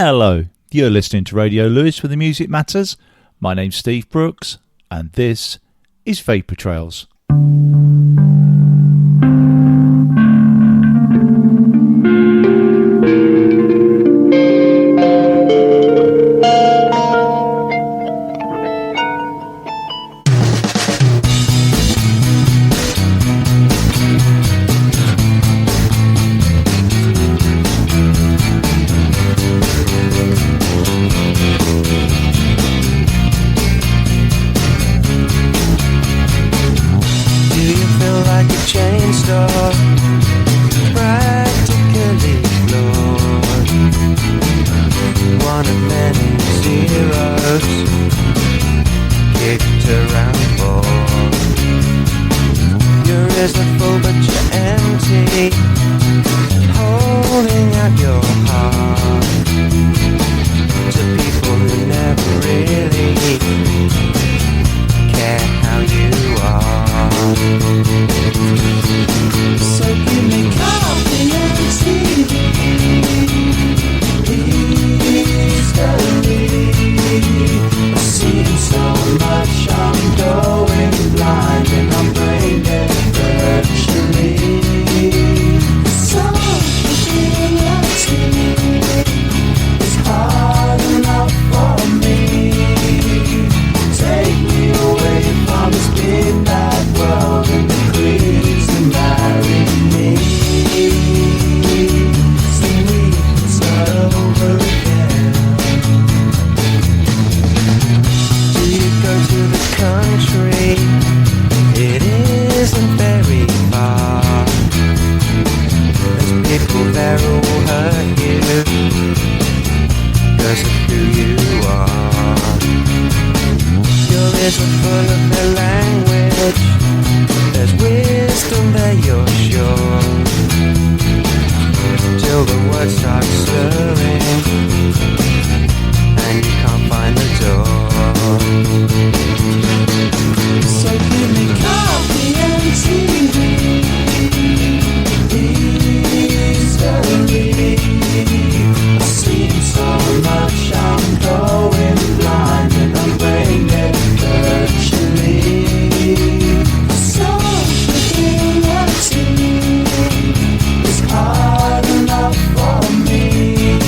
Hello, you're listening to Radio Lewis with the Music Matters. My name's Steve Brooks, and this is Vapour Trails. It's hard enough for me.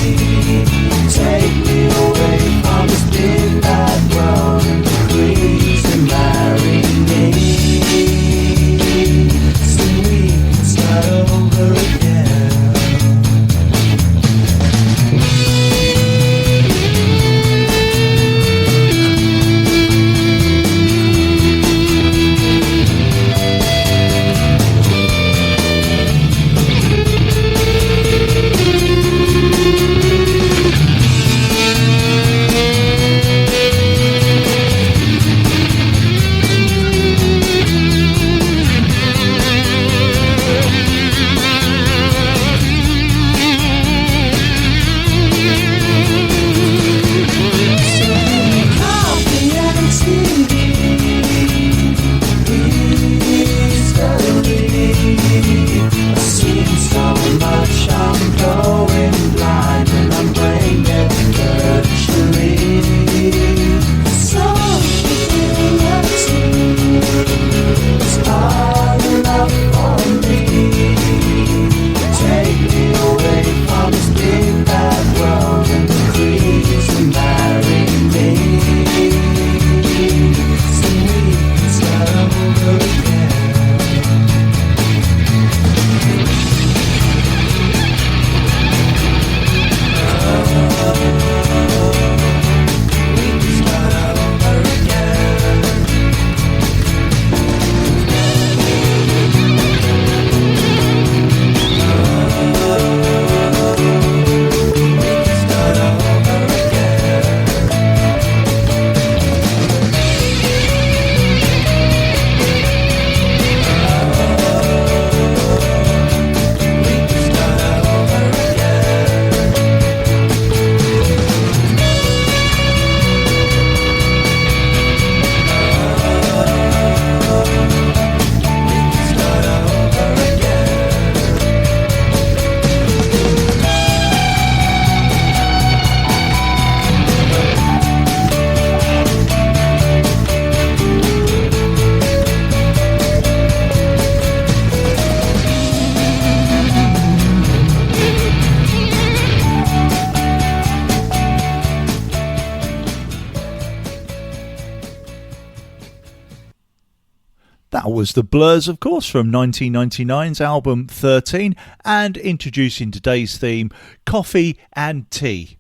was The Blurs, of course, from 1999's album 13, and introducing today's theme, Coffee and Tea.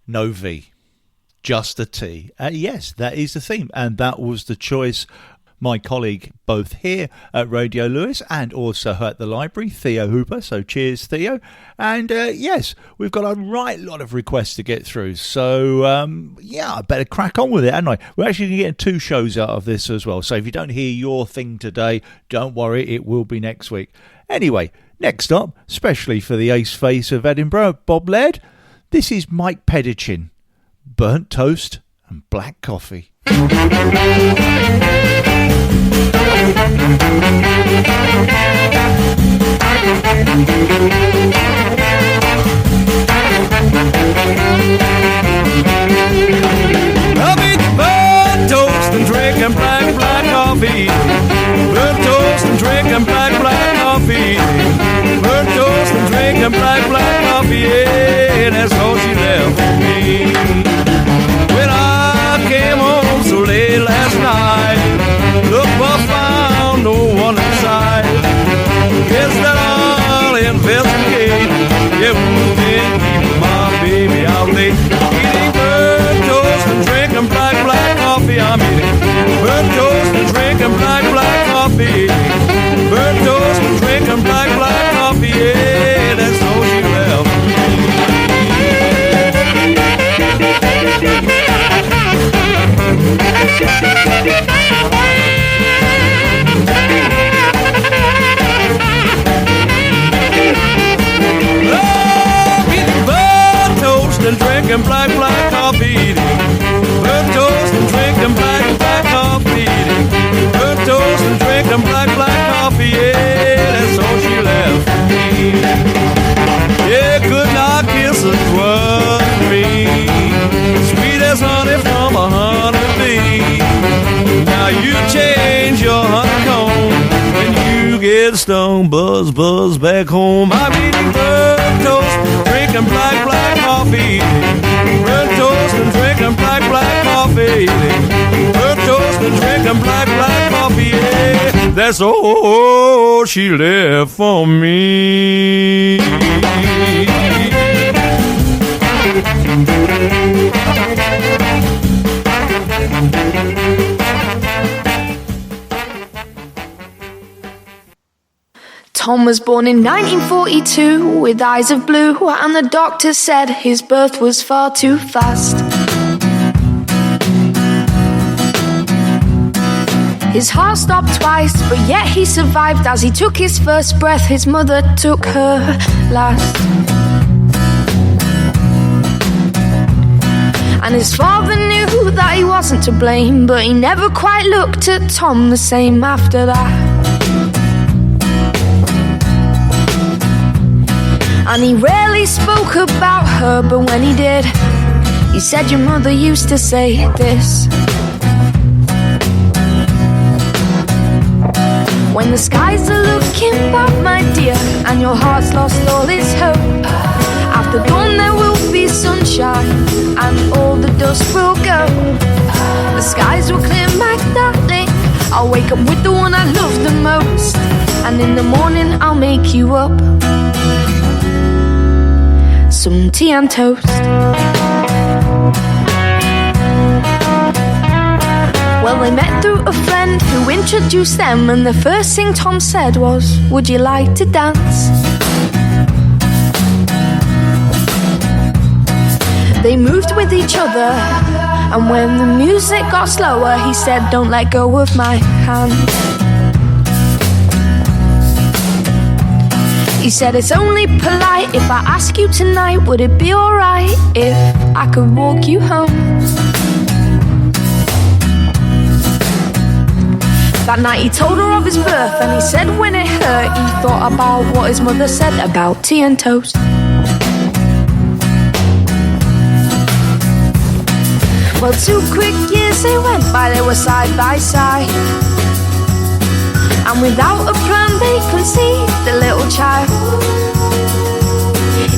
No V, just a T. Yes, that is the theme, and that was the choice my colleague both here at Radio Lewis and also at the library, Theo Hooper, so cheers Theo. And yes, we've got a right lot of requests to get through, so I better crack on with it, hadn't I? We're actually going to get 2 shows out of this as well, so if you don't hear your thing today, don't worry, it will be next week. Anyway, next up, especially for the ace face of Edinburgh, Bob Laird, this is Mike Pedichin, Burnt Toast and Black Coffee. I'll eat burnt toast and drinking black coffee. Burnt toast and drinking black coffee. Burnt toast and drinking black coffee. Yeah, that's all she left for me. When I came home so late last night, look but found no one inside. Guess that I'll investigate. Yeah, who can keep my baby out late? Eating burnt toast and drinking black coffee. I'm eating burnt toast and drinking black coffee. Burnt toast and drinking black coffee. Yeah, that's all she left for me. And drinking black coffee. Burnt toast and drinking black coffee. Burnt toast and drinking black coffee. Yeah, that's all she left for me. Yeah, good night kisses was me, sweet as honey from a honeybee. Now you change your honeycomb when you get stoned, buzz back home. I'm eating burnt toast, drinking black coffee. Burnt toast and drinking black coffee. Burnt toast and drinking black coffee. Yeah, that's all she left for me. Tom was born in 1942 with eyes of blue, and the doctor said his birth was far too fast. His heart stopped twice, but yet he survived. As he took his first breath, his mother took her last. And his father knew that he wasn't to blame, but he never quite looked at Tom the same after that. And he rarely spoke about her, but when he did, he said, your mother used to say this: when the skies are looking bad, my dear, and your heart's lost all its hope, after dawn there will be sunshine, and all the dust will go. The skies will clear, my darling, I'll wake up with the one I love the most, and in the morning I'll make you up some tea and toast. Well, they met through a friend who introduced them, and the first thing Tom said was, would you like to dance? They moved with each other, and when the music got slower, he said, don't let go of my hand. He said, it's only polite if I ask you tonight, would it be alright if I could walk you home? That night he told her of his birth, and he said when it hurt, he thought about what his mother said about tea and toast. Well, 2 quick years they went by, they were side by side, and without a plan they conceived a little child.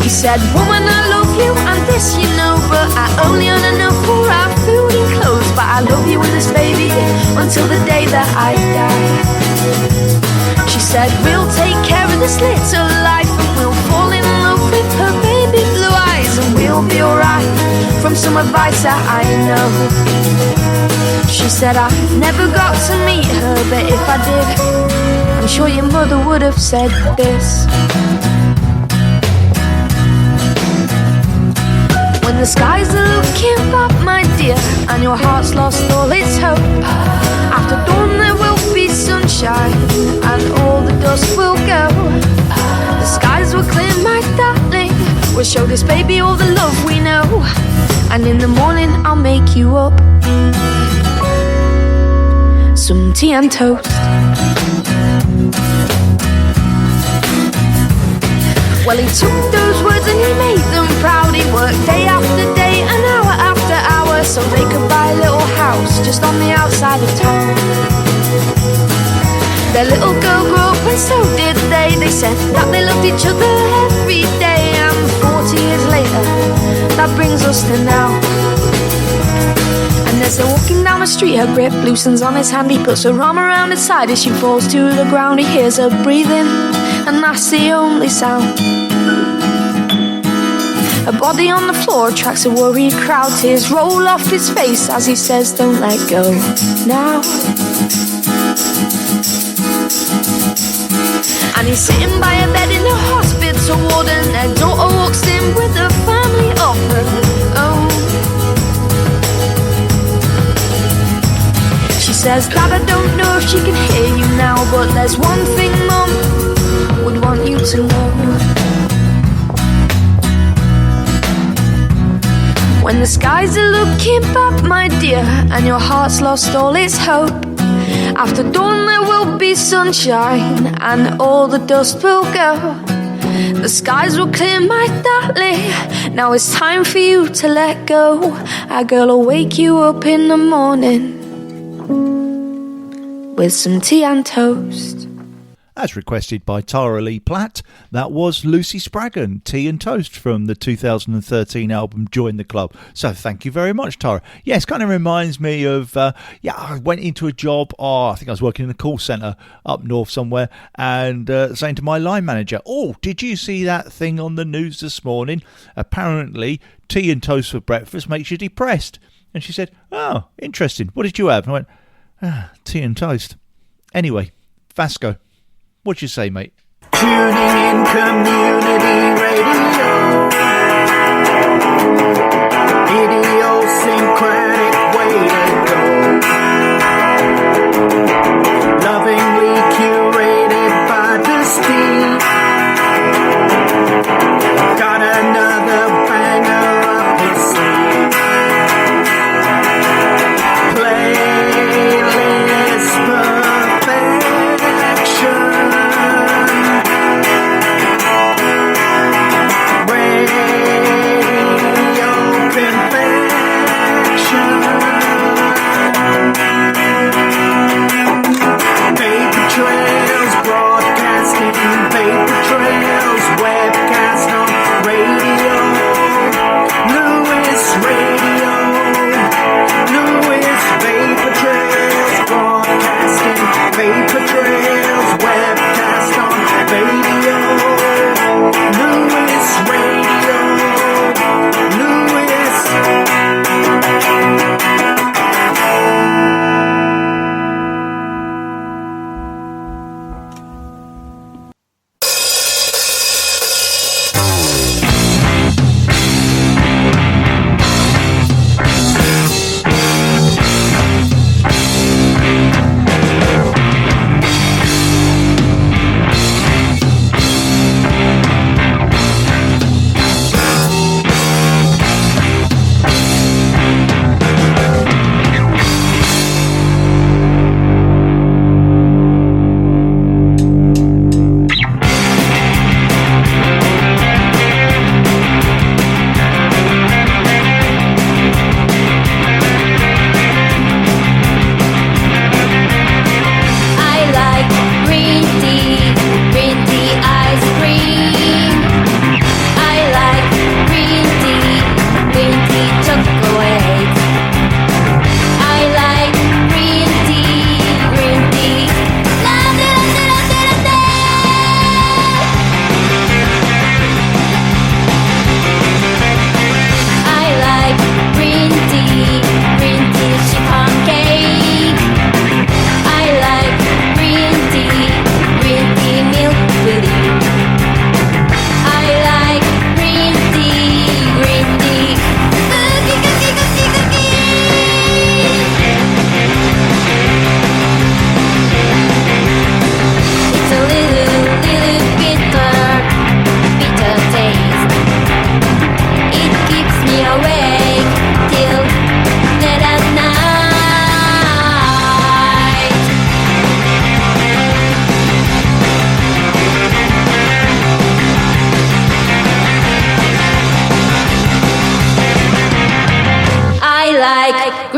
He said, woman, I love you, and this you know, but I only earn enough for our food and clothes. but I love you and this baby until the day that I die. She said, we'll take care of this little life, and we'll fall in love with her baby blue eyes, and we'll be alright, from some advice that I know. She said, I never got to meet her, but if I did, I'm sure your mother would have said this. When the skies are looking up, my dear, and your heart's lost all its hope, after dawn there will be sunshine, and all the dust will go. The skies will clear, my darling, we'll show this baby all the love we know, and in the morning I'll make you up some tea and toast. Well, he took those words and he made them proud. He worked day after day and hour after hour, so they could buy a little house just on the outside of town. Their little girl grew up and so did they. They said that they loved each other every day, and 40 years later, that brings us to now. And as they're walking down the street, her grip loosens on his hand. He puts her arm around her side as she falls to the ground. He hears her breathing, and that's the only sound. Her body on the floor attracts a worried crowd. Tears roll off his face as he says, don't let go now. And he's sitting by a bed in a hospital ward, and their daughter walks in with a family of her own. She says, Dad, I don't know if she can hear you now, but there's one thing Mum would want you to know. When the skies are looking up, my dear, and your heart's lost all its hope, after dawn there will be sunshine, and all the dust will go. The skies will clear, my darling, now it's time for you to let go. Our girl will wake you up in the morning with some tea and toast. As requested by Tara Lee Platt, that was Lucy Spraggan, Tea and Toast, from the 2013 album Join the Club. So thank you very much, Tara. Yes, kind of reminds me of, I went into a job, I think I was working in a call centre up north somewhere, and saying to my line manager, oh, did you see that thing on the news this morning? Apparently, tea and toast for breakfast makes you depressed. And she said, oh, interesting. What did you have? And I went, tea and toast. Anyway, Vasco. What you say, mate? Tuning in community radio. Idiosyncratic way to go. Lovingly curated by the Steve. Got another banger up his sleeve. Playlist perfection.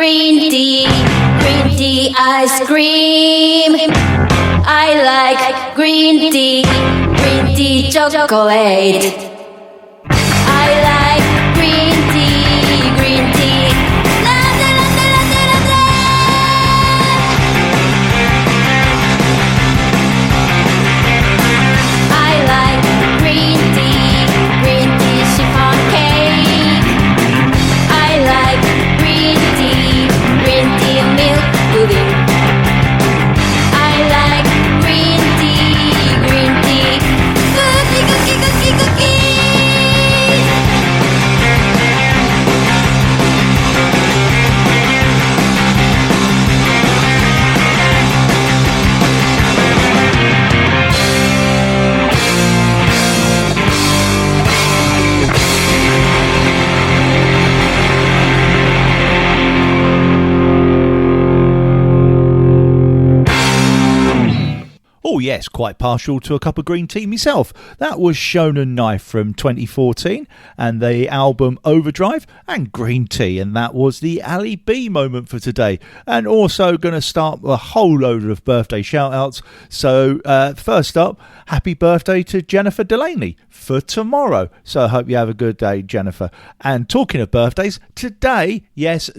green tea ice cream. I like green tea chocolate. I like green tea. Latte, latte, latte, latte. I like green tea chiffon cake. I like green tea milk pudding. I like green tea cookie. Oh yes, quite partial to a cup of green tea myself. That was Shonen Knife from 2014 and the album Overdrive and Green Tea, and that was the Ali B moment for today. And also going to start a whole load of birthday shout outs. So first up, happy birthday to Jennifer Delaney for tomorrow. So I hope you have a good day, Jennifer. And talking of birthdays, today is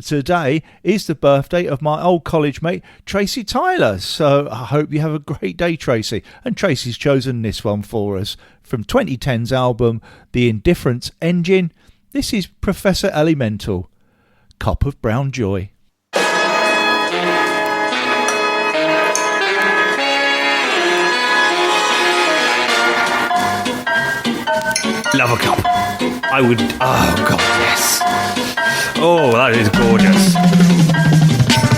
the birthday of my old college mate Tracy Tyler. So I hope you have a great day, Tracy. And Tracy's chosen this one for us from 2010's album The Indifference Engine. This is Professor Elemental, Cup of Brown Joy. Love a cup. I would. Oh, God, yes. Oh, that is gorgeous.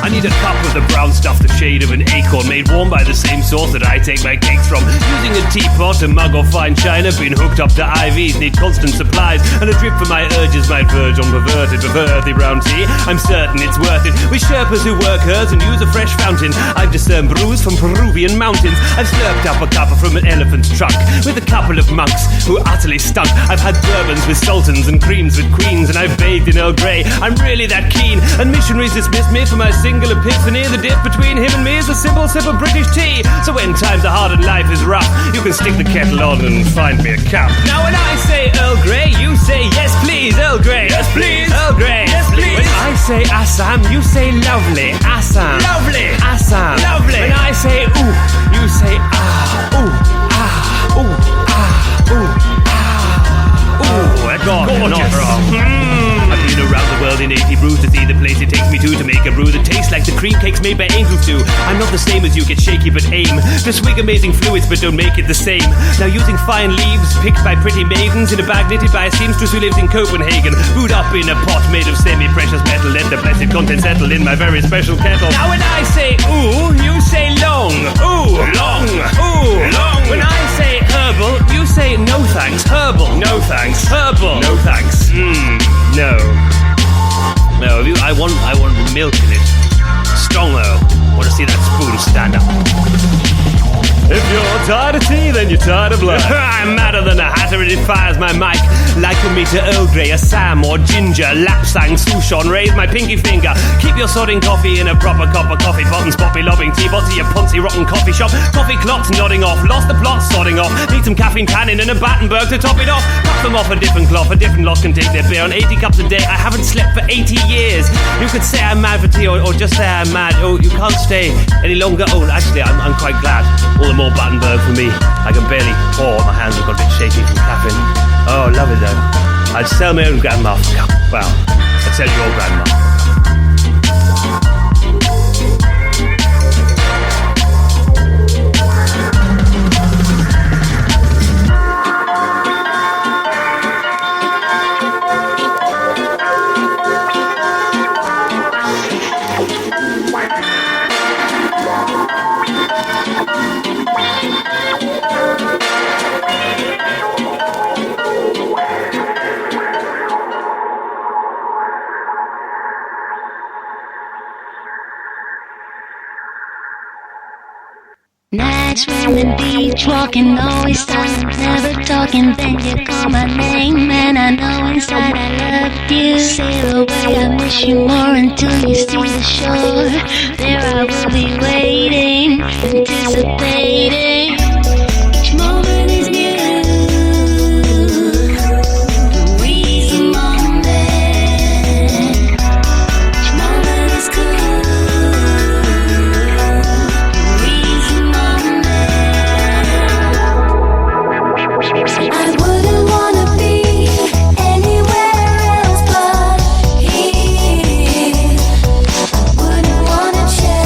I need a cup of the brown stuff, the shade of an acorn, made warm by the same source that I take my cakes from. Using a teapot, a mug or fine china, been hooked up to IVs, need constant supplies, and a drip for my urges might verge on perverted. But for earthy brown tea, I'm certain it's worth it. With Sherpas who work hers and use a fresh fountain, I've discerned brews from Peruvian mountains. I've slurped up a cuppa from an elephant's trunk with a couple of monks who utterly stunk. I've had bourbons with sultans and creams with queens, and I've bathed in Earl Grey. I'm really that keen, and missionaries dismissed me for my single epiphany. The dip between him and me is a simple sip of British tea. So when times are hard and life is rough, you can stick the kettle on and find me a cup. Now when I say Earl Grey, you say yes please, Earl Grey. Yes please, Earl Grey. Yes please. When I say Assam, you say lovely, Assam. Lovely, Assam. Lovely. When I say ooh, you say ah, ooh, ah, ooh, ah, ooh, ah, ooh. That's gorgeous. I've been around the world in 80 brews to see the place it takes me to make a brew that tastes like the cream cakes made by angels do. I'm not the same as you, get shaky but aim to swig amazing fluids but don't make it the same. Now using fine leaves picked by pretty maidens in a bag knitted by a seamstress who lives in Copenhagen, brewed up in a pot made of semi-precious metal, let the blessed content settle in my very special kettle. Now when I say ooh, you say long. Ooh, long. Ooh, long. When I say herbal, you say no thanks. Herbal. No thanks. Herbal. No thanks. No. No, I want milk in it. Strong though. Want to see that spoon stand up. If you're tired of tea, then you're tired of life. I'm madder than a hatter, it fires my mic. Liken me to Earl Grey, Assam or ginger, Lapsang, Souchon, raise my pinky finger. Keep your sodding coffee in a proper cup of coffee pot and spot me lobbing teapots to your poncy rotten coffee shop. Coffee clocks nodding off, lost the plot, sodding off. Need some caffeine tannin and a Battenberg to top it off. Cut them off a different cloth, a different lot can take their beer on 80 cups a day. I haven't slept for 80 years. You could say I'm mad for tea or just say I'm mad. Oh, you can't stay any longer. Oh, actually, I'm quite glad. All the more Battenberg for me. I can barely pour. My hands have got a bit shaky from caffeine. Oh, love it though. I'd sell my own grandma for a cup. Well, I'd sell your grandma. Nights on the beach, walking, always silent, never talking. Then you call my name, and I know inside I love you. Sail away, I miss you more until you see the shore. There I will be waiting, anticipating. Each moment is new. Breeze a moment. Each moment is cool. Breeze a moment. I wouldn't wanna be anywhere else but here. I wouldn't wanna change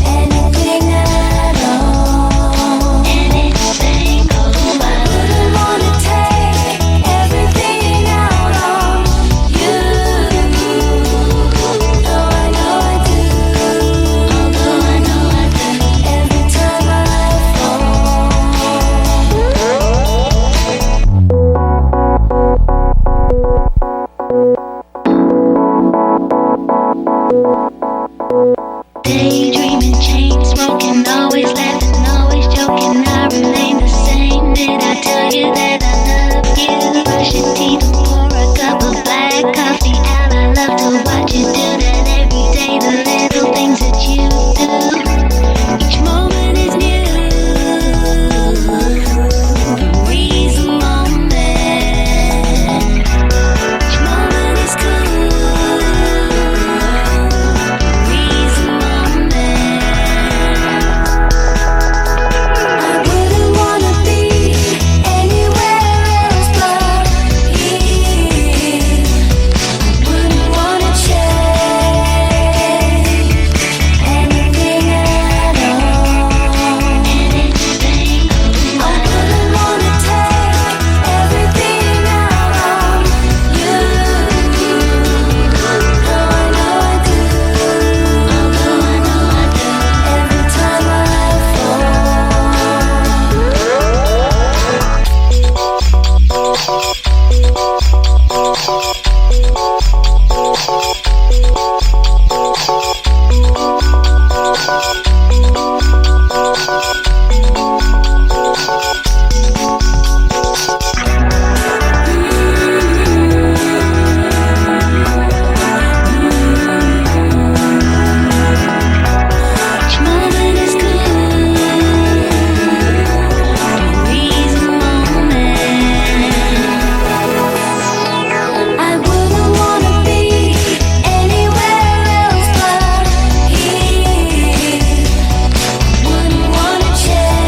anything at all. Anything at all. I wouldn't wanna take everything out on you. Though I know I do. Although I know I do. Every time I fall. Daydreaming, chain smoking, always laughing, always joking. I remain the same. Did I tell you that I love you? Brush your teeth and pour a cup of black coffee out. I love to watch you do that every day. The little things that you do. Each moment is new. Breeze a moment. Each moment is cool. Breeze a moment. I wouldn't wanna be anywhere else but here. I wouldn't wanna change anything at all. Anything. I wouldn't wanna take everything out on you. Though I know I do. Although I know I do. Every time I fall. Each moment is cool. Breeze a moment. I wouldn't wanna be anywhere else but here. Wouldn't wanna change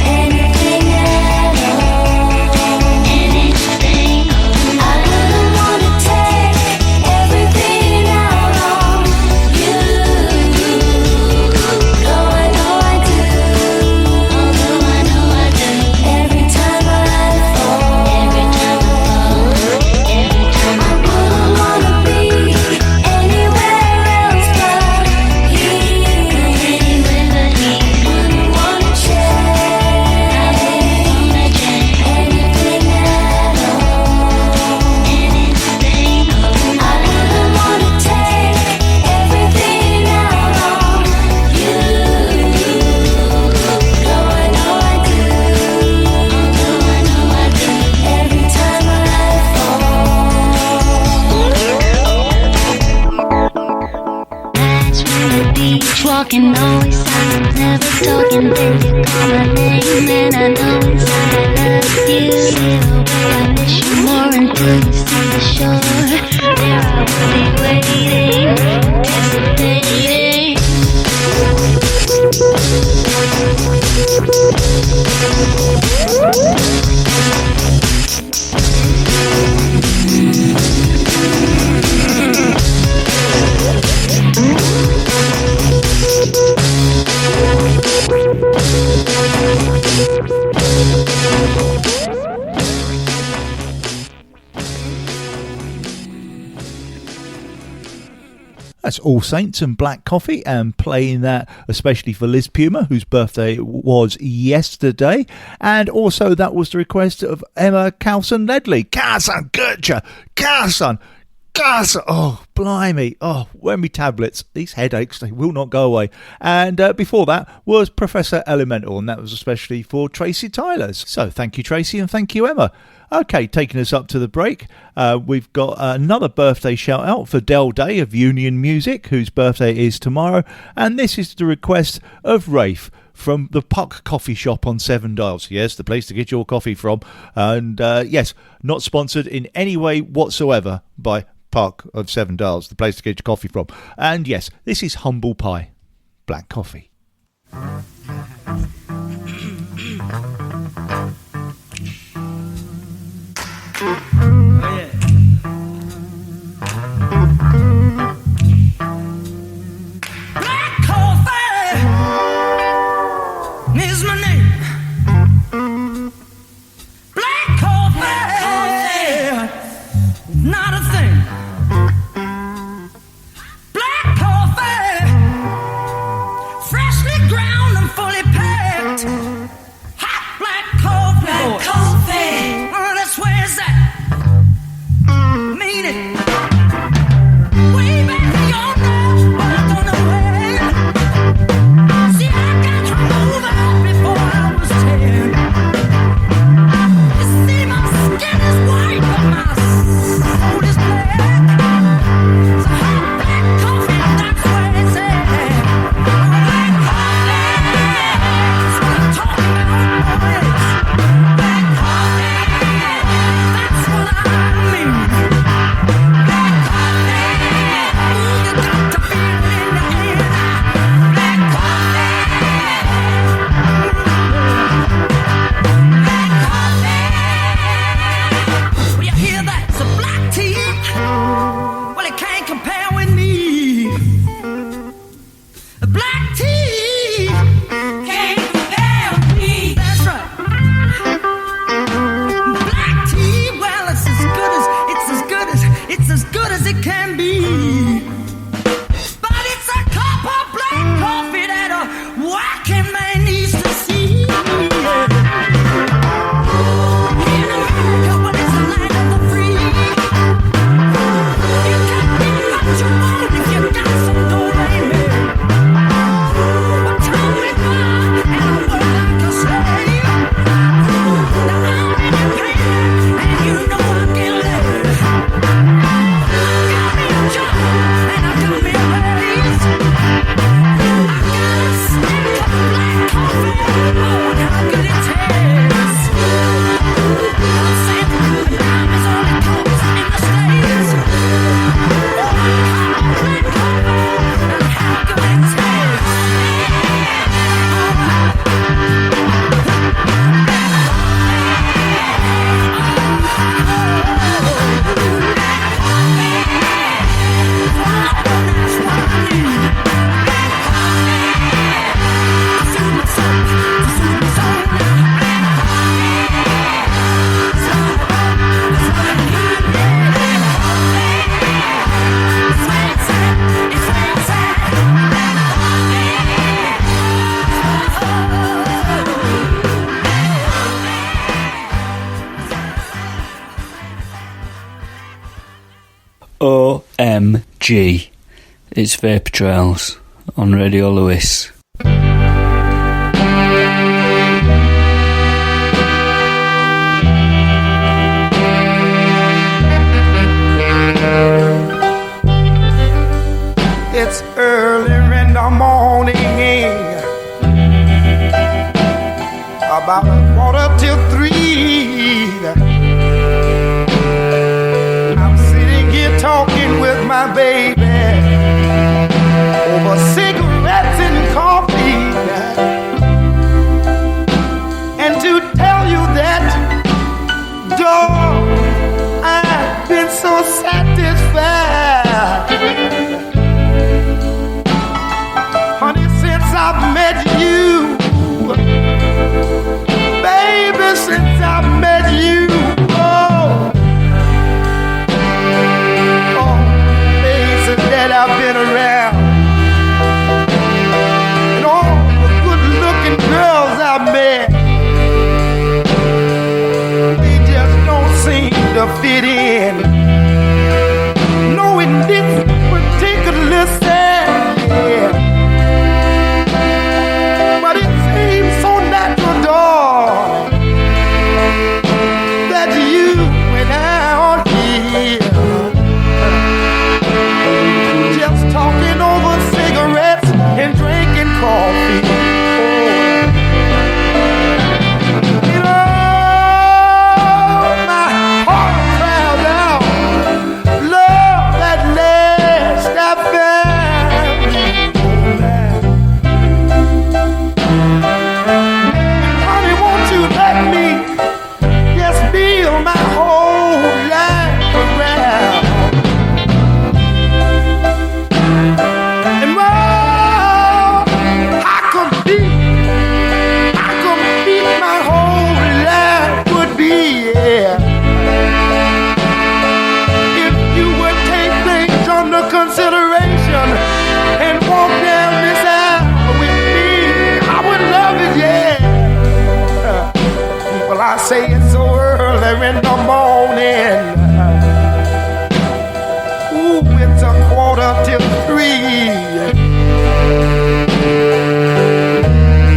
anything at all. Anything. I wouldn't wanna take everything out on you. Though I know I do. Although I know I do. Every time I fall. Every time I fall. Every time I wouldn't wanna be anywhere else but here. Wouldn't wanna change anything at all. Anything. I wouldn't wanna take everything out on you. Though I know I do. Although I know I do. Every time I fall. Nights on the beach, walking, always silent, never talking. Then you call my name, and I know inside I love you. Sail away, I miss you more until you see the shore. There I will be waiting, anticipating. That's All Saints and Black Coffee, and playing that especially for Liz Puma, whose birthday was yesterday. And also that was the request of Emma Carlson Ledley. Carlson, Gertrude, Carlson, Gus! Oh, blimey. Oh, where are my tablets? These headaches, they will not go away. And before that was Professor Elemental, and that was especially for Tracy Tylers. So thank you, Tracy, and thank you, Emma. Okay, taking us up to the break, we've got another birthday shout out for Del Day of Union Music, whose birthday is tomorrow, and this is the request of Rafe from the Puck Coffee Shop on Seven Dials. Yes, the place to get your coffee from. And yes, not sponsored in any way whatsoever by Puck of Seven Dials, the place to get your coffee from. And yes, this is Humble Pie Black Coffee. Black coffee is my name. Black coffee, not a thing. Black coffee, freshly ground and fully packed. Hot black coffee, oh, that's where it's at. Mean it. Way back in your days, but I don't know when. See, I got to move out before I was 10. You see, my skin is white, but my soul is black. So hot black coffee, that's where it's at. Black coffee, that's what I'm talking about, boys. Black coffee, that's what I mean. Black coffee, you got to feel it in the air. Black coffee, black coffee. Well, you hear that? It's a black tea. Well, it can't compare with me. A black tea can't compare with me. That's right. Black tea, well, it's as good as it can be. But it's a cup of black coffee that a working man needs to see. In America, well, it's the land of the free. You can get what you want if you got some dough, baby. But time went by and I worked like a slave. Now I'm independent and you know I can live. I got me a job and I got me a raise. I got a stick of black coffee. Oh, how good it tastes. I'm saying the dime is all it costs in the States. Oh, black coffee and how good it tastes. OMG. It's Vapour Trails on Radio Lewis. It's early in the morning, about 2:45. I'm sitting here talking with my baby over cigarettes and coffee. And to tell you that, dog, I've been so satisfied. Honey, since I've met you, baby, since I've met you, oh, places that I've been around, and all the good-looking girls I've met, they just don't seem to fit in. Well, I say it's so early in the morning. Ooh, it's a 2:45.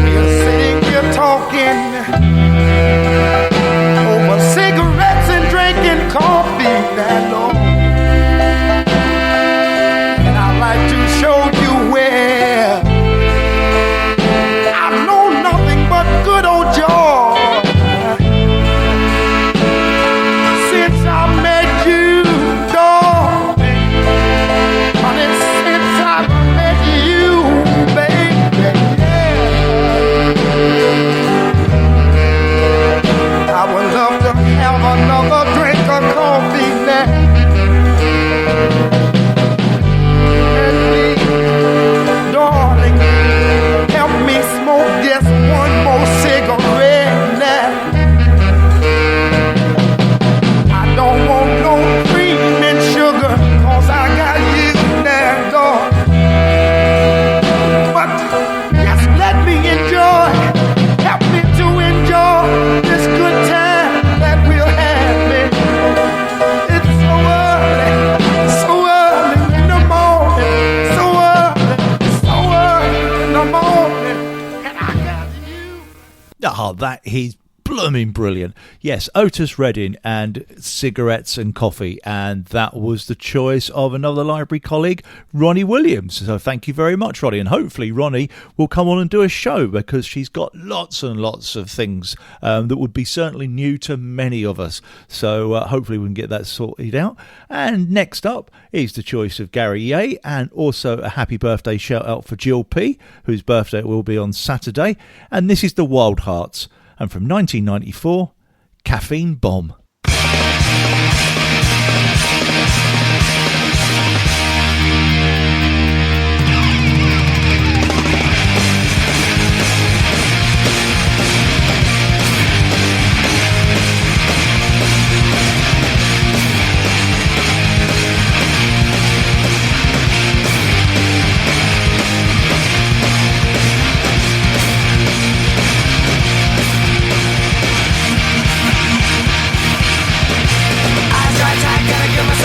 We're sitting here talking over cigarettes and drinking coffee, that Lord. And I'd like to show you where I know nothing but good old joy. Since I met you, darling, honey, since I met you, baby, yeah. I would love to have another drink of coffee now. And please, darling, help me smoke just one more cigarette now. I don't want no cream and sugar, 'cause I got you now, darling. But just let me enjoy, help me to enjoy this good time that we're having. It's so early in the morning, so early in the morning, and I got you. Ah, that is blooming brilliant. Yes, Otis Redding and cigarettes and coffee, and that was the choice of another library colleague, Ronnie Williams. So thank you very much, Ronnie, and hopefully Ronnie will come on and do a show, because she's got lots and lots of things that would be certainly new to many of us. So hopefully we can get that sorted out. And next up is the choice of Gary Ye, and also a happy birthday shout out for Jill P, whose birthday will be on Saturday. And this is the Wild Hearts, and from 1994, Caffeine Bomb.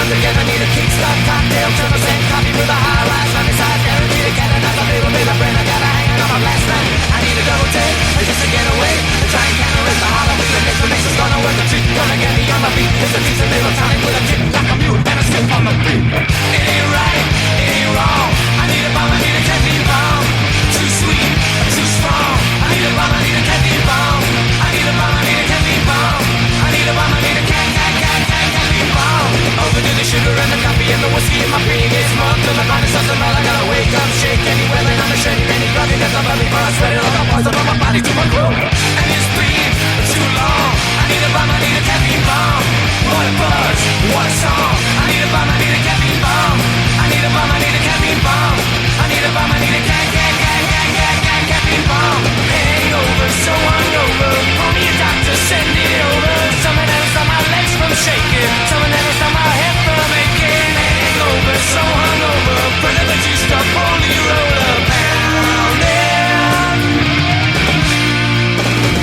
Together, need a kickstart cocktail, turn the same coffee with a high rise on the side, guaranteed to get another little bit of brain. I got a hanging on my last night. I need a double take, just to get away. The trying counter is the Halloween, the mix is gonna work the treat, gonna get me on my feet. It's a decent little tonic with a kick like a mule and a skip on the beat. It ain't right, it ain't wrong. I need a bomb, I need a caffeine bomb. Too sweet, too strong. I need a bomb, I need a caffeine bomb. I need a bomb, I need a caffeine bomb. I need a bomb, I need a caffeine bomb. Overdue the sugar and the coffee and the whiskey in my being is month and the body starts and all I gotta wake up, shake anywhere and I'm a shake any coffee that's above me for I sweat it all the poison on my body to my groove. And it's been too long. I need a bomb, I need a caffeine bomb. What a buzz, what a song. I need a bomb, I need a caffeine bomb. I need a bomb, I need a caffeine bomb. I need a bomb, I need a caffeine bomb. Hangover, so hungover. Call me a doctor, send it over. Someone else on my legs from shaking. Someone else on my head from aching. Hangover, so hungover. Put the juice up, holy roller, pounding.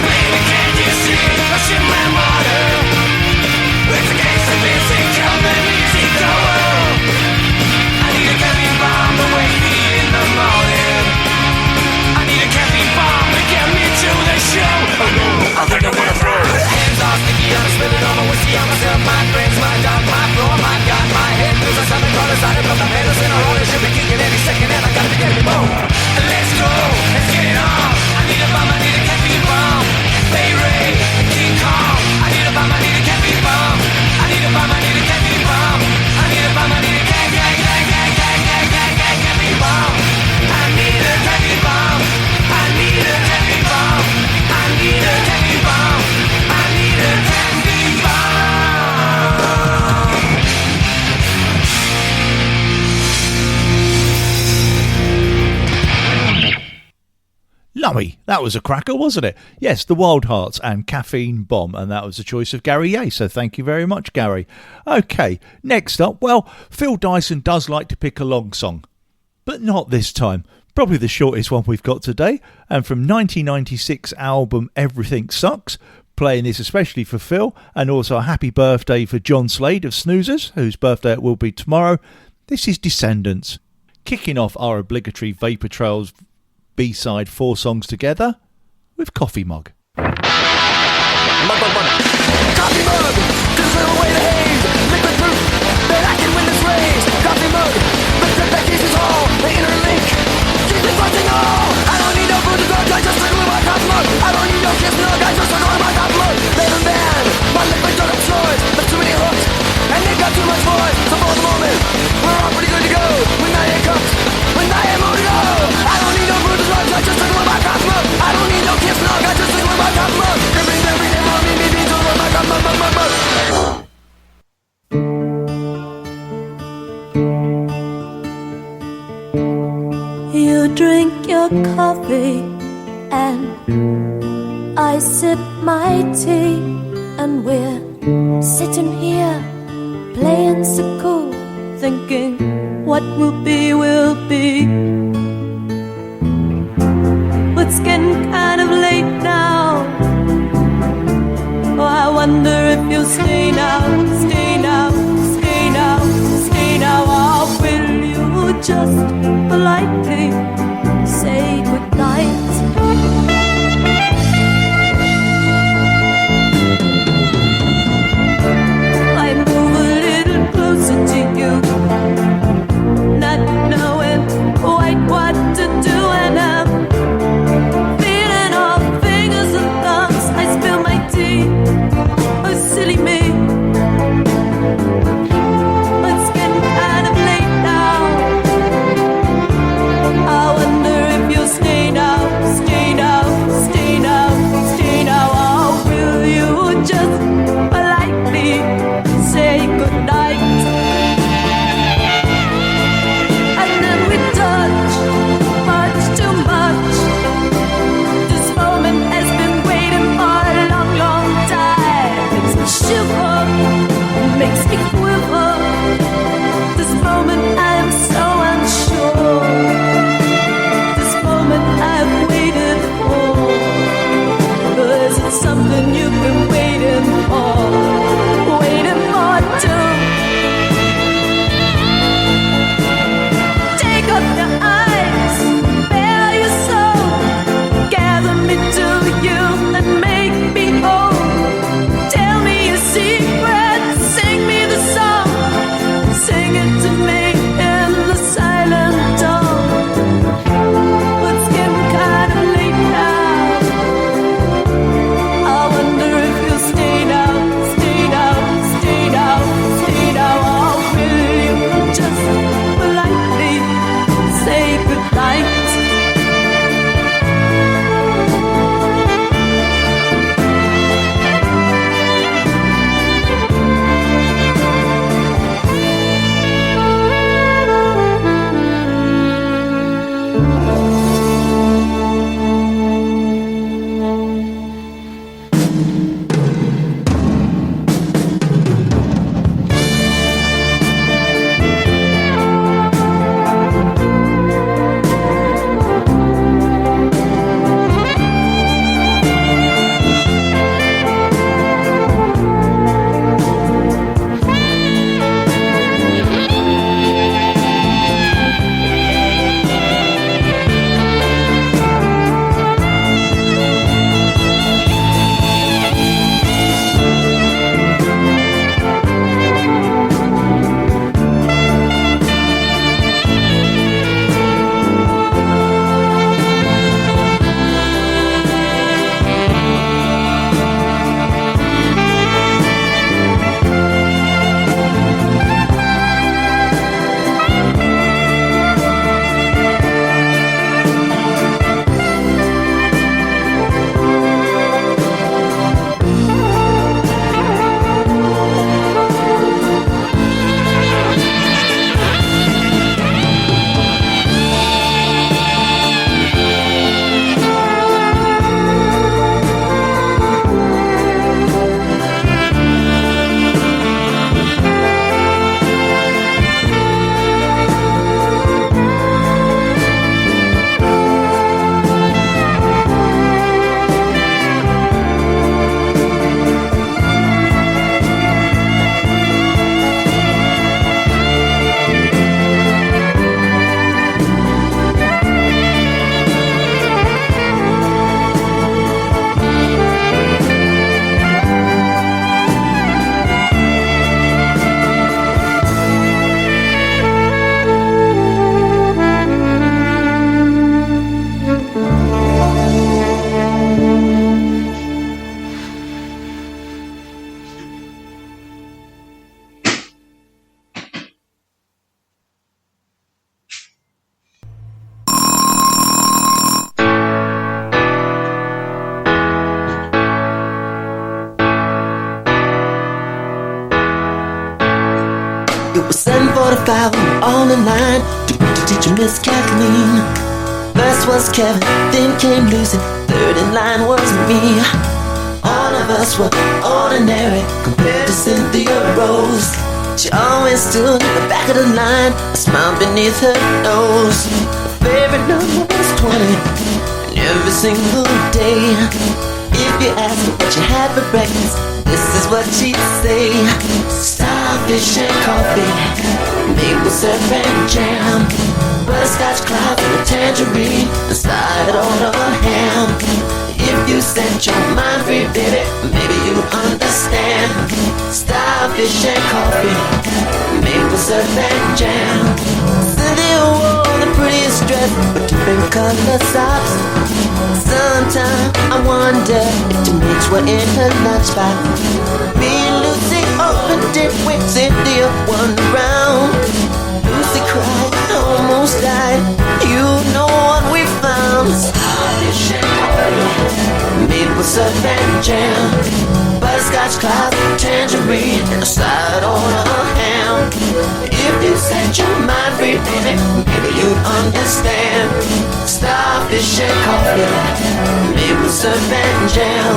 Baby, can't you see? Rushing my water. It's a case of missing, come and easy go. I need a caffeine bomb to wake me in the morning. I need a caffeine bomb to get me to the show. Oh no, I think I'm gonna throw. Hands off, sticky, I'm spilling all my whiskey on myself. My friends, my dog, my floor, my God, my head feels like something crawling inside. But the pedals in a roller should be kicking any second, and I gotta be getting more. Let's go, let's get it on. I need a bomb, I need a caffeine bomb. Bay Ray, King Kong. I need a bomb, I need a caffeine bomb. I need a bomb, I need a caffeine bomb. I need a bomb, I need a caffeine bomb. I need a caffeine bomb. I need a caffeine bomb. I need a caffeine bomb. I need a caffeine bomb. Lummy, that was a cracker, wasn't it? Yes, the Wild Hearts and Caffeine Bomb, and that was the choice of Gary Ye, so thank you very much, Gary. Okay, next up, well, Phil Dyson does like to pick a long song, but not this time. Probably the shortest one we've got today, and from 1996 album Everything Sucks, Playing this especially for Phil, and also a happy birthday for John Slade of Snoozers, whose birthday it will be tomorrow. This is Descendants, kicking off our obligatory Vapour Trails B-side 4 songs together with Coffee Mug. Coffee mug, control away the haze. Liquid proof that I can win this race. Coffee mug, the grip that keeps us all. The inner link, keep me fighting all. I don't need no food to drug, I just struggle with my coffee mug. I don't need no kiss milk, I just struggle with my coffee mug. They done banned my liquid don't have choice. There's too many hooks, and they got too much voice. So for the moment, we're all pretty good to go. When I ain't cups, when I ain't more to go. I don't need no food to drug, I just struggle with my coffee mug. I don't need no kiss milk, I just struggle with my coffee mug. Every day, mommy, me, my coffee mug. You drink your coffee and I sip my tea, and we're sitting here playing so cool, thinking what will be will be. But it's getting kind of late now. Oh, I wonder if you'll stay now, stay now, stay now, stay now. Or will you just politely say goodnight? I move a little closer to you, not knowing quite what to do, and I'm feeling all fingers and thumbs. I spill my tea, oh silly me. It's getting kind of late now. I wonder if you'll stay now, stay now, stay now, stay now. Or will you just politely say goodnight? And then we touch much too much. This moment has been waiting for a long, long time. Makes me shiver, makes me quiver. This moment I am so unsure. This moment I've waited for. Is it something you've been waiting for? It was 7:45, we were all in line to greet the teacher, Miss Kathleen. First was Kevin, then came Lucy, third in line was me. All of us were ordinary compared to Cynthia Rose. She always stood at the back of the line, a smile beneath her nose. Her favorite number was 20, and every single day, if you asked her what she had for breakfast, this is what she'd say: starfish and coffee, maple syrup and jam, butterscotch clouds and a tangerine, and slide on a ham. If you set your mind free, baby, maybe you understand. Starfish and coffee, maple syrup and jam. Cynthia wore the prettiest dress with different color socks. Sometimes I wonder if the mates were in her lunchbox. Me and Lucy opened it when Cynthia won round. Lucy cried, almost died. You know what we found: starfish and coffee, maple syrup and jam, butterscotch clouds, tangerine, and a slide on a ham. If you set your mind free, baby, maybe you'd understand. Starfish and coffee, maple syrup and jam.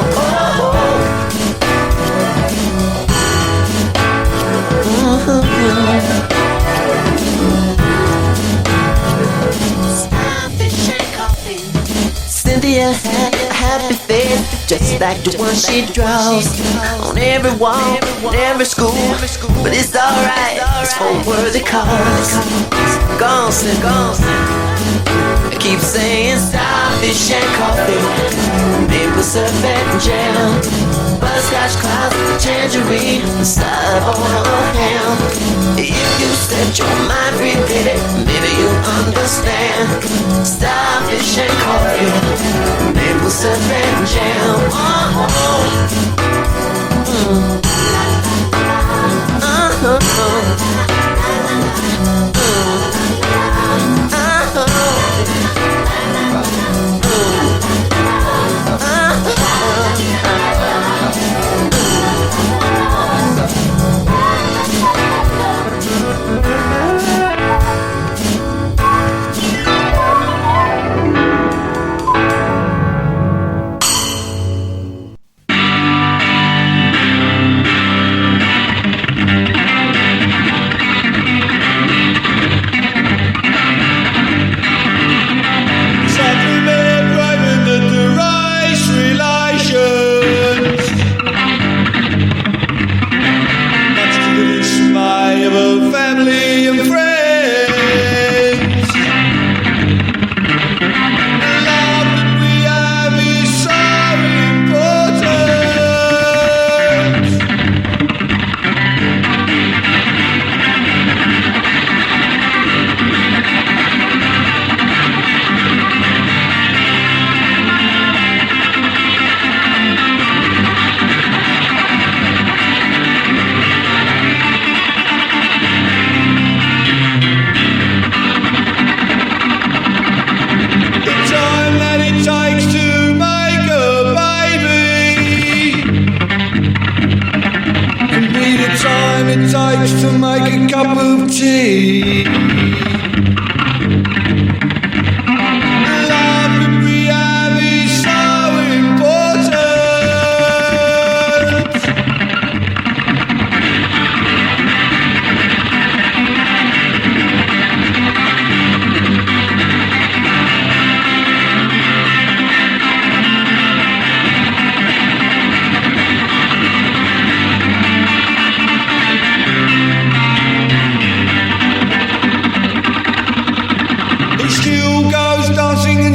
Starfish and coffee. Cynthia had a happy face, just like the one she draws on every wall, in every school. But it's alright, it's for worthy cause. Gonson, I keep saying starfish and coffee, maple syrup and jam, butterscotch clouds, tangerine, and slide on a ham. If you set your mind free, baby, maybe you understand. Starfish and coffee, maple syrup and jam.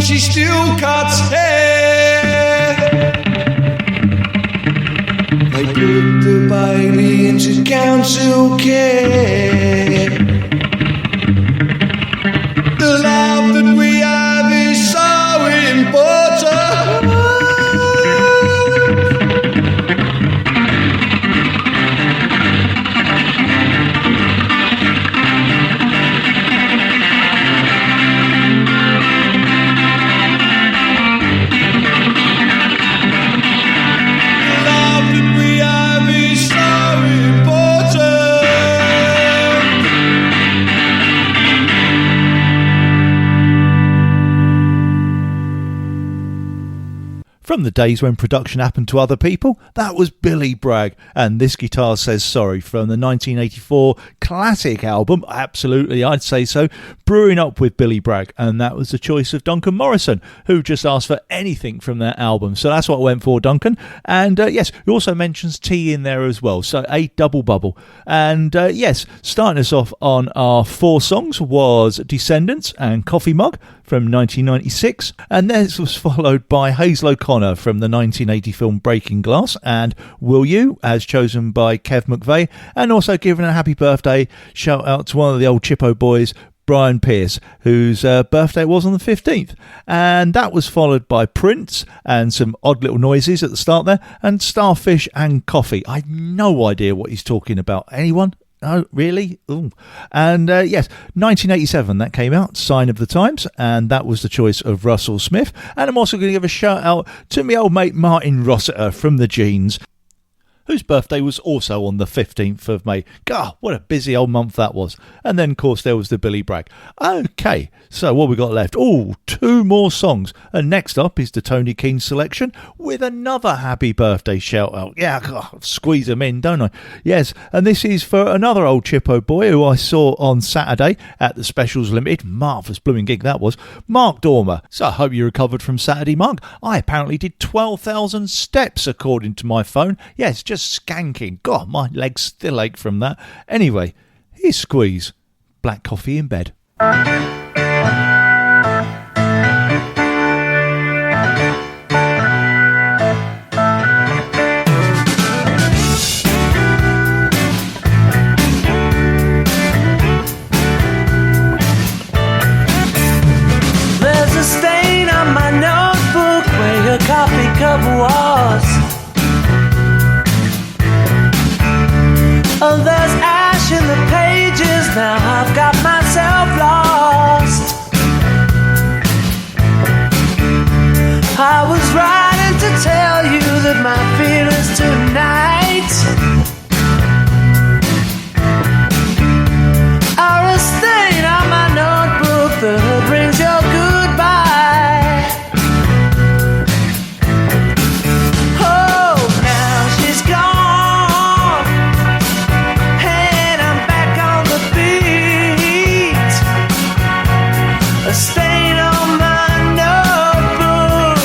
She still cuts hair. They put the baby into council care. The love that we have is so important. Love that we have is so important. From the days when production happened to other people, that was Billy Bragg, and This Guitar Says Sorry from the 1984 classic album, absolutely, I'd say so, Brewing Up with Billy Bragg, and that was the choice of Duncan Morrison, who just asked for anything from that album, so that's what I went for, Duncan. And yes, he also mentions tea in there as well, so a double bubble. And yes, starting us off on our 4 songs was Descendants and Coffee Mug from 1996, and this was followed by Hazel O'Connor from the 1980 film Breaking Glass, and Will You, as chosen by Kev McVeigh, and also giving a happy birthday shout out to one of the old Chippo boys, Brian Pierce, whose birthday was on the 15th. And that was followed by Prince and some odd little noises at the start there, and Starfish and Coffee. I have no idea what he's talking about. Anyone? Oh, really? Ooh. And yes, 1987, that came out, Sign of the Times, and that was the choice of Russell Smith. And I'm also going to give a shout out to my old mate Martin Rossiter from the Genes, whose birthday was also on the 15th of May. God, what a busy old month that was. And then, of course, there was the Billy Bragg. Okay, so what we got left? Oh, 2 more songs. And next up is the Tony Keane selection with another happy birthday shout out. Yeah, God, squeeze them in, don't I? Yes, and this is for another old Chippo boy who I saw on Saturday at the Specials Limited. Marvellous blooming gig that was. Mark Dormer. So I hope you recovered from Saturday, Mark. I apparently did 12,000 steps according to my phone. Yes, just skanking. God, my legs still ache from that. Anyway, here's Squeeze. Black coffee in bed. There's a stain on my notebook where your coffee cup was. Oh, there's ash in the pages, now I've got myself lost. I was writing to tell you that my feelings tonight are a stain on my notebook that brings your goodbye. Oh, now she's gone. A stain on my notebook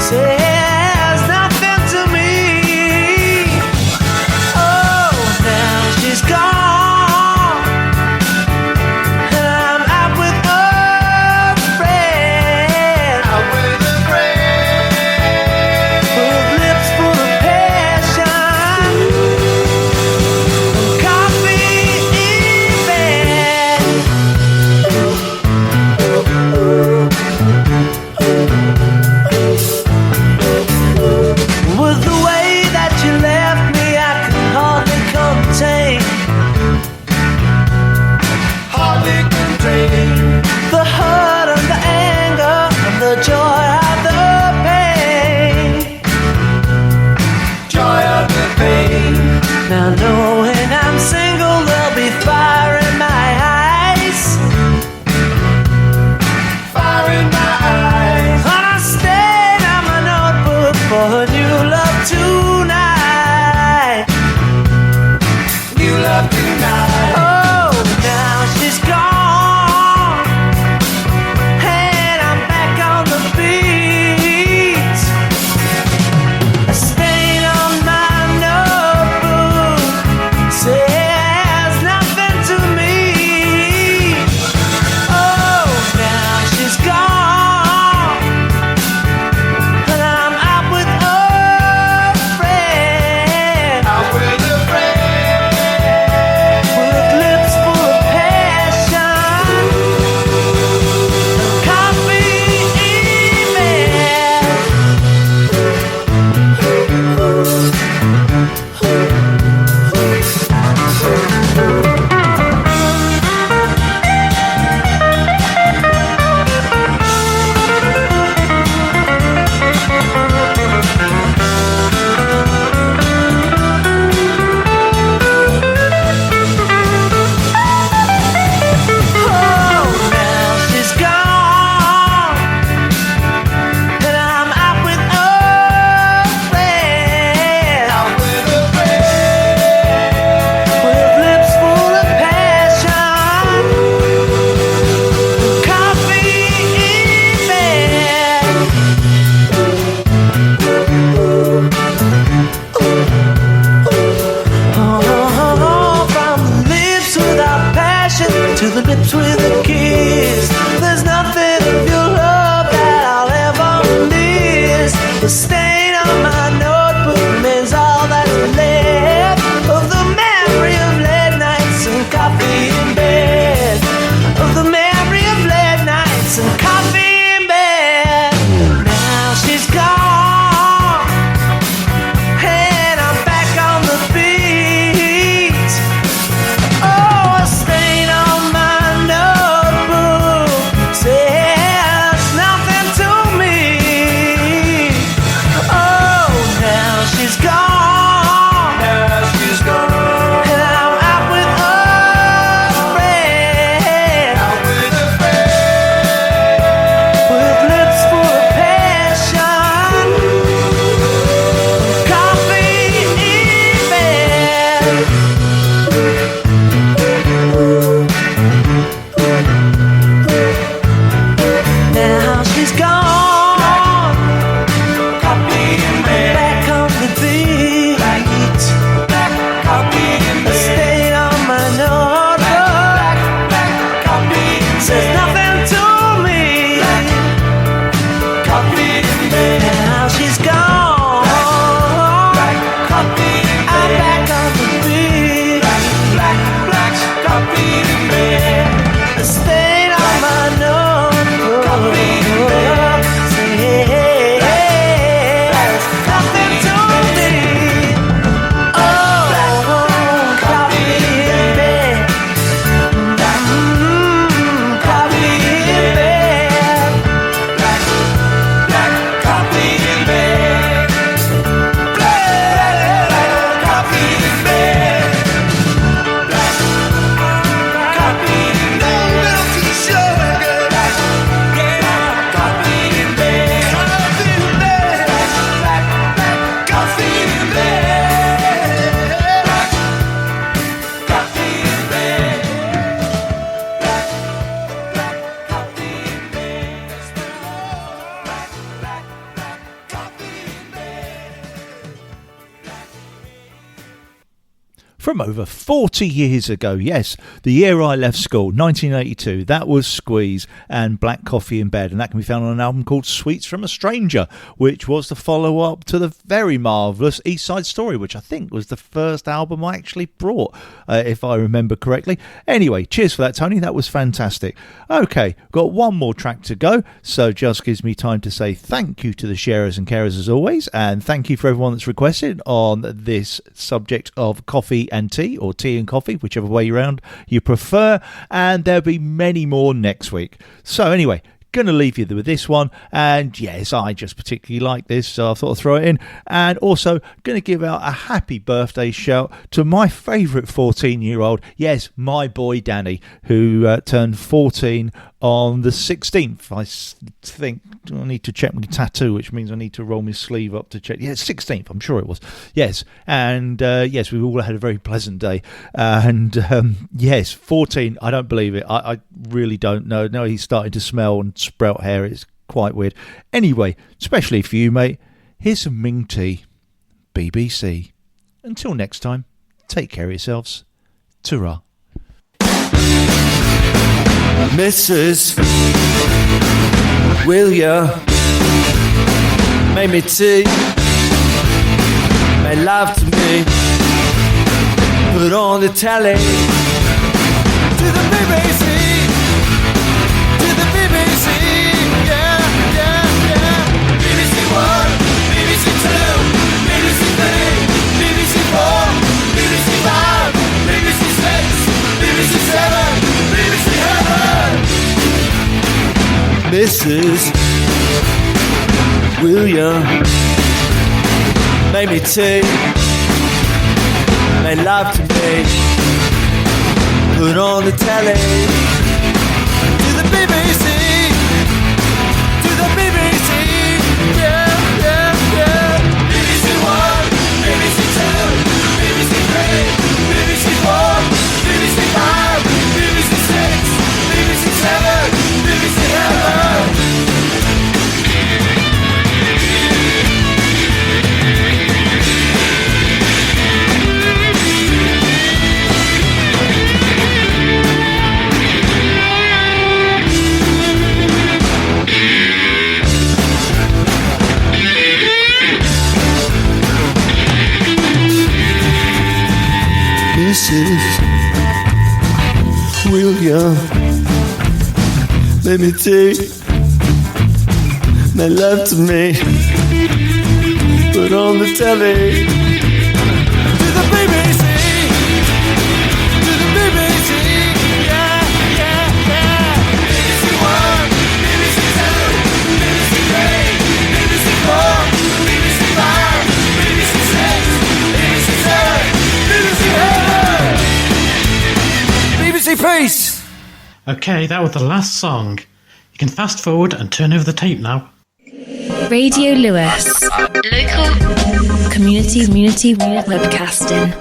says nothing to me. Oh, now she's gone, and I'm out with a friend. Out with a friend. With lips full of passion, coffee in bed. With the way that you left me, I can hardly contain. Hardly contain the hurt and the anger and the joy of the pain. Joy of the pain. Now knowing I'm single, there'll be fire in my eyes. Fire in my eyes. On a stain on my notebook for a new love tonight. New love tonight. Oh, now she's gone, and I'm back on the beat. A stain on my notebook from over 40 years ago. Yes, the year I left school, 1982. That was Squeeze and Black Coffee in Bed, and that can be found on an album called Sweets from a Stranger, which was the follow-up to the very marvellous East Side Story, which I think was the first album I actually brought, if I remember correctly. Anyway, cheers for that, Tony. That was fantastic. Okay, got one more track to go, so just gives me time to say thank you to the sharers and carers as always, and thank you for everyone that's requested on this subject of coffee and tea, or tea and coffee, whichever way around you prefer, and there'll be many more next week. So anyway, going to leave you with this one, and yes, I just particularly like this, so I thought I'd throw it in. And also going to give out a happy birthday shout to my favourite 14-year-old, yes, my boy Danny, who turned 14 on the 16th. I think I need to check my tattoo, which means I need to roll my sleeve up to check. Yeah, 16th, I'm sure it was. Yes, and yes, we all had a very pleasant day. And yes, 14, I don't believe it. I really don't know. No, he's starting to smell and sprout hair. It's quite weird. Anyway, especially for you, mate, here's some Ming tea, BBC. Until next time, take care of yourselves. Ta-ra. Mrs. Will ya make me tea, make love to me, put on the telly, to the BBC, to the BBC, yeah, yeah, yeah. BBC 1, BBC 2, BBC 3, BBC 4, BBC 5, BBC 6, BBC 7, BBC Heaven. Mrs. William, make me tea, make love to me, put on the telly, to the BBC, to the BBC, yeah, yeah, yeah. BBC 1, BBC 2, BBC 3, BBC 4, BBC 5, BBC 6, BBC 7, BBC Heaven. Mrs. William, let me take my love to me, put on the telly, to the BBC, to the BBC, yeah, yeah, yeah. BBC 1, BBC 2, BBC 3, BBC 4, BBC 5, BBC 6, BBC 7, BBC Heaven, BBC Peace. Okay, that was the last song. You can fast forward and turn over the tape now. Radio Lewis. Local community webcasting.